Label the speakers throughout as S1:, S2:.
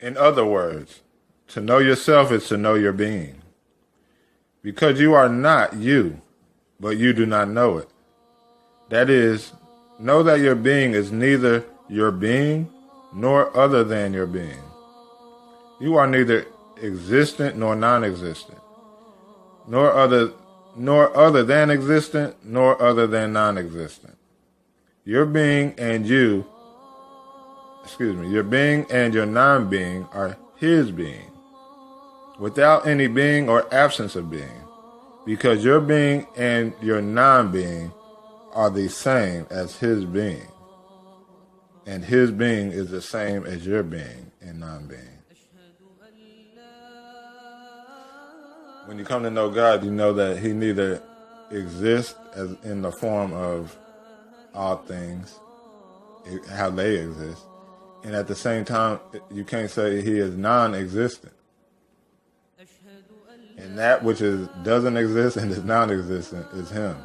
S1: In other words, to know yourself is to know your being. Because you are not you, but you do not know it. That is, know that your being is neither your being nor other than your being. You are neither existent nor non-existent, nor other than existent, nor other than non-existent. Your being and your being and your non-being are his being, without any being or absence of being, because your being and your non-being are the same as his being, and his being is the same as your being and non-being. When you come to know God, you know that he neither exists as in the form of all things, how they exist, and at the same time, you can't say he is non-existent. And that which doesn't exist and is non-existent is him.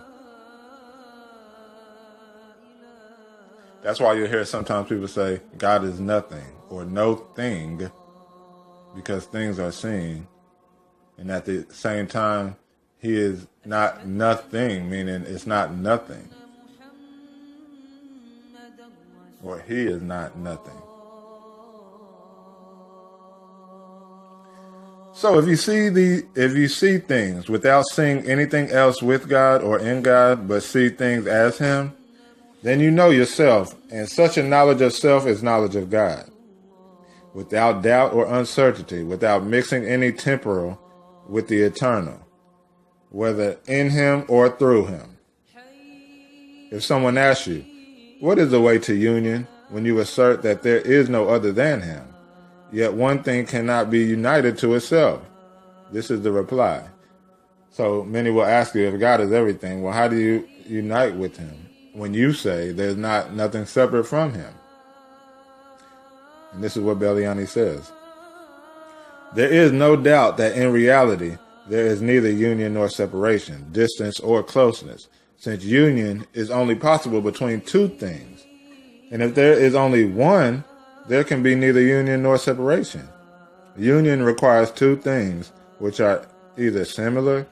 S1: That's why you hear sometimes people say God is nothing or no thing, because things are seen. And at the same time, he is not nothing, meaning it's not nothing. Or he is not nothing. So if you see things without seeing anything else with God or in God, but see things as him, then you know yourself, and such a knowledge of self is knowledge of God. Without doubt or uncertainty, without mixing any temporal with the eternal, whether in him or through him. If someone asks you, what is the way to union, when you assert that there is no other than him, yet one thing cannot be united to itself? This is the reply. So many will ask you, if God is everything, well, how do you unite with him when you say there's nothing separate from him? And this is what Balyani says. There is no doubt that in reality, there is neither union nor separation, distance or closeness, since union is only possible between two things. And if there is only one, there can be neither union nor separation. Union requires two things, which are either similar,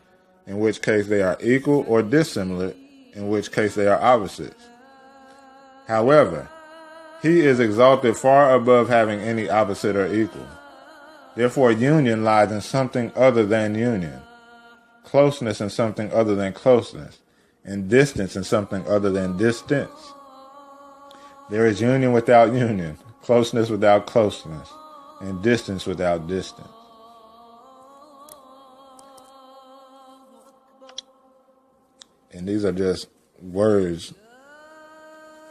S1: in which case they are equal, or dissimilar, in which case they are opposites. However, he is exalted far above having any opposite or equal. Therefore, union lies in something other than union, closeness in something other than closeness, and distance in something other than distance. There is union without union, closeness without closeness, and distance without distance. And these are just words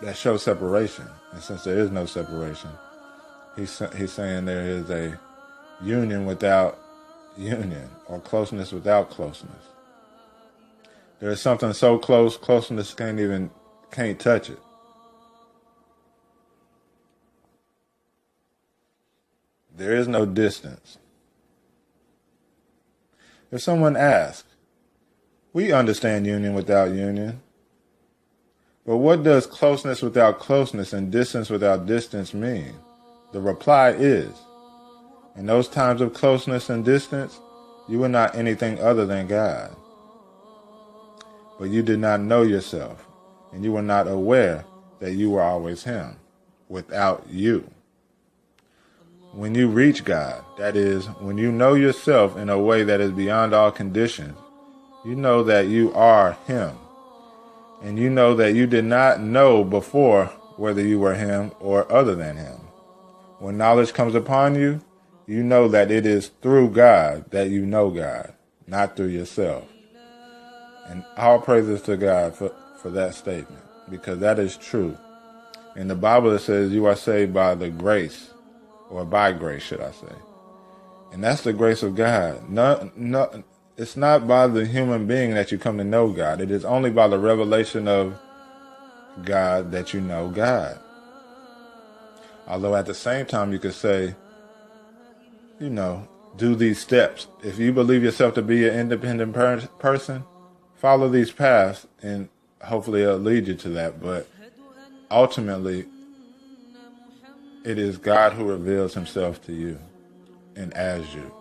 S1: that show separation. And since there is no separation, he's saying there is a union without union, or closeness without closeness. There is something so close, closeness can't touch it. There is no distance. If someone asks, we understand union without union, but what does closeness without closeness and distance without distance mean? The reply is, in those times of closeness and distance, you were not anything other than God. But you did not know yourself, and you were not aware that you were always him, without you. When you reach God, that is, when you know yourself in a way that is beyond all conditions, you know that you are him. And you know that you did not know before whether you were him or other than him. When knowledge comes upon you, you know that it is through God that you know God, not through yourself. And all praises to God for that statement, because that is true. In the Bible it says you are saved by the grace, or by grace, should I say. And that's the grace of God. No, it's not by the human being that you come to know God. It is only by the revelation of God that you know God. Although at the same time you could say, do these steps. If you believe yourself to be an independent person, follow these paths and hopefully it'll lead you to that. But ultimately, it is God who reveals himself to you and as you.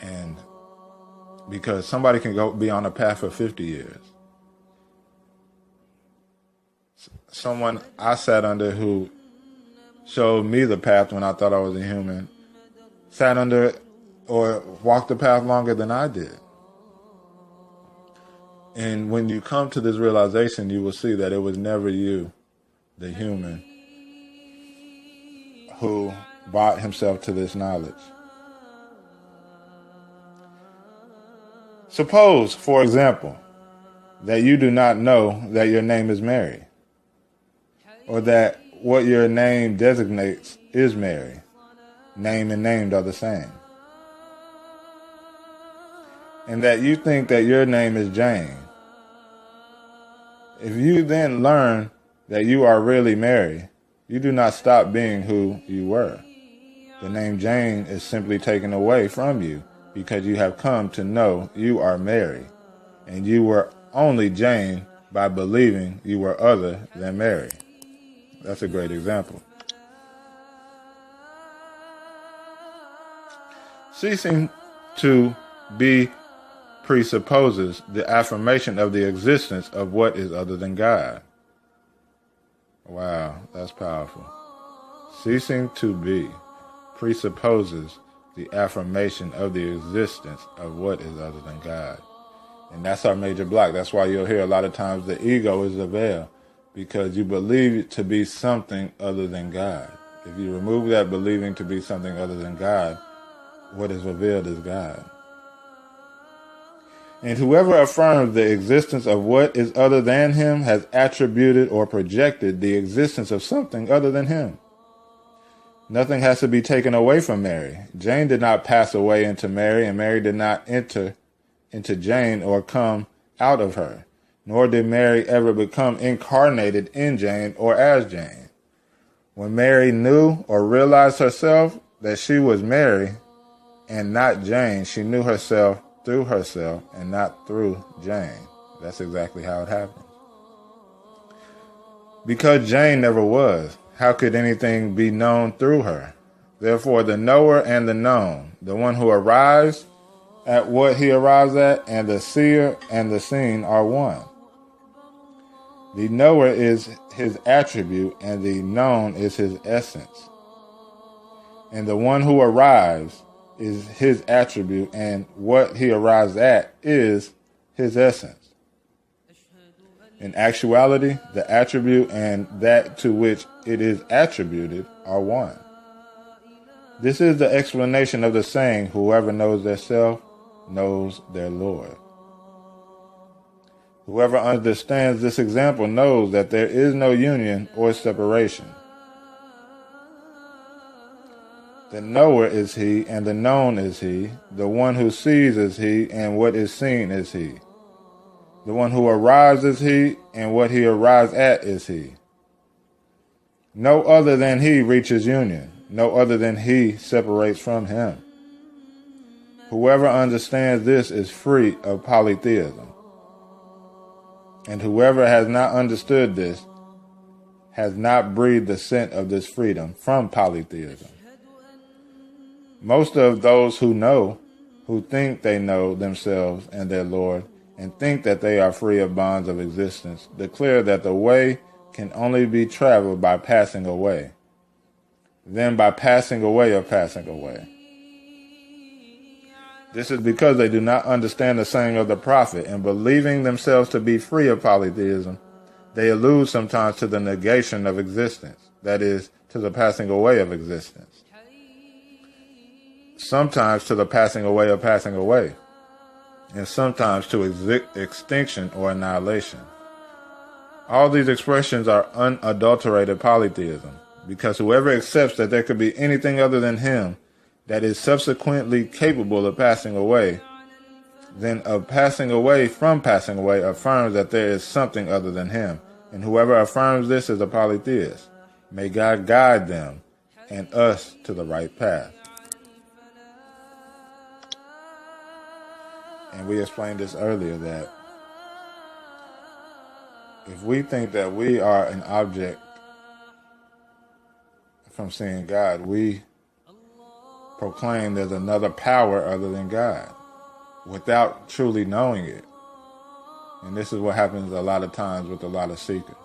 S1: And because somebody can be on a path for 50 years. Someone I sat under who showed me the path when I thought I was a human, sat under it or walked the path longer than I did. And when you come to this realization, you will see that it was never you, the human, who brought himself to this knowledge. Suppose, for example, that you do not know that your name is Mary, or that what your name designates is Mary. Name and named are the same. And that you think that your name is Jane. If you then learn that you are really Mary, you do not stop being who you were. The name Jane is simply taken away from you because you have come to know you are Mary, and you were only Jane by believing you were other than Mary. That's a great example. Ceasing to be presupposes the affirmation of the existence of what is other than God. Wow, that's powerful. Ceasing to be presupposes the affirmation of the existence of what is other than God. And that's our major block. That's why you'll hear a lot of times the ego is the veil, because you believe it to be something other than God. If you remove that believing to be something other than God, what is revealed is God. And whoever affirms the existence of what is other than him has attributed or projected the existence of something other than him. Nothing has to be taken away from Mary. Jane did not pass away into Mary, and Mary did not enter into Jane or come out of her. Nor did Mary ever become incarnated in Jane or as Jane. When Mary knew or realized herself that she was Mary and not Jane, she knew herself through herself and not through Jane. That's exactly how it happened. Because Jane never was, how could anything be known through her? Therefore, the knower and the known, the one who arrives at what he arrives at, and the seer and the seen are one. The knower is his attribute, and the known is his essence. And the one who arrives is his attribute, and what he arrives at is his essence. In actuality, the attribute and that to which it is attributed are one. This is the explanation of the saying, whoever knows their self knows their Lord. Whoever understands this example knows that there is no union or separation. The knower is he, and the known is he. The one who sees is he, and what is seen is he. The one who arrives is he, and what he arrives at is he. No other than he reaches union. No other than he separates from him. Whoever understands this is free of polytheism. And whoever has not understood this has not breathed the scent of this freedom from polytheism. Most of those who think they know themselves and their Lord, and think that they are free of bonds of existence, declare that the way can only be traveled by passing away, then by passing away of passing away. This is because they do not understand the saying of the prophet, and believing themselves to be free of polytheism, they allude sometimes to the negation of existence, that is, to the passing away of existence. Sometimes to the passing away of passing away, and sometimes to extinction or annihilation. All these expressions are unadulterated polytheism, because whoever accepts that there could be anything other than him that is subsequently capable of passing away, then of passing away from passing away affirms that there is something other than him, and whoever affirms this is a polytheist. May God guide them and us to the right path. And we explained this earlier, that if we think that we are an object from seeing God. We proclaim there's another power other than God without truly knowing it. And this is what happens a lot of times with a lot of seekers.